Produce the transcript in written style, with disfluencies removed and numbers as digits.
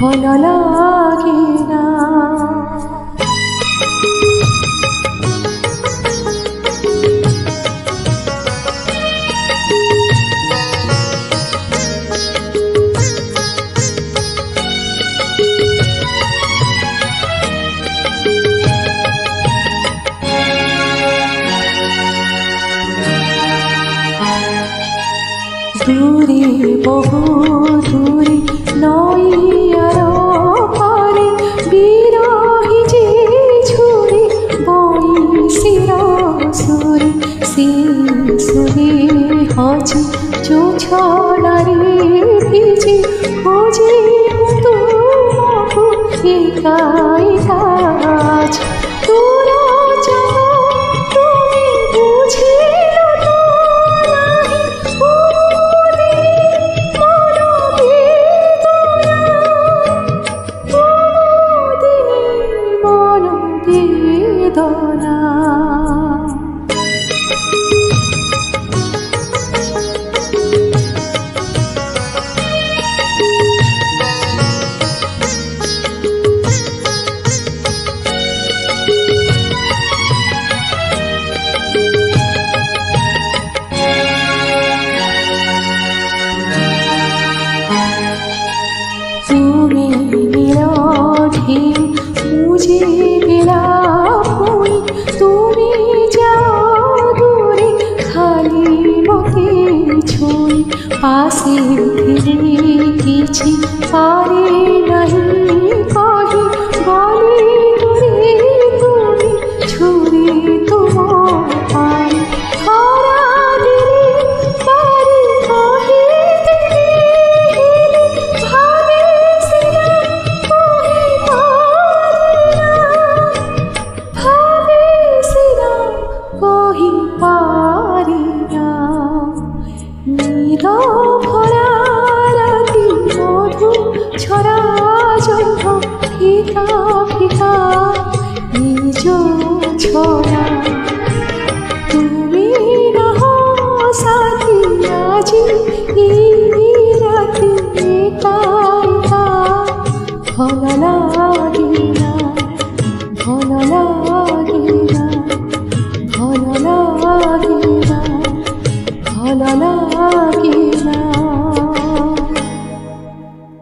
ভালো লাগে না। দূরে বহু দূরে নইয়ার পারে বিরহি যে ঝুরে বইসির সুরে সেই সুরে হজে জোছনারে ভিজে খোঁজে তোমাকে একা একা আজ। তোরা জানো তুমি বুঝিল তো নাহি বেদনা। তুমি নিরোধে মুঝে গেলা ভুই, তুমি যাও দূরে খালি মতে ছুঁই। পাশে ফিরে কিছু পারে নাহি কহি বলে দূরে তুমি ছুঁড়ে তোমার পাই। খরা দিলে পারে কহিতে ভাবে সিনা কহি পারি না, ভাবে সিনা কহি পারি না। নিদ ভরা রাতি মধু ছড়া জন্য ফিকা ফিকা নিজ ছড়া। তুমি না সাথী আজি এই রাতে একা একা। ভালো লাগে না, ভালো লাগে না, ভালো লাগে না, ভালো লাগে।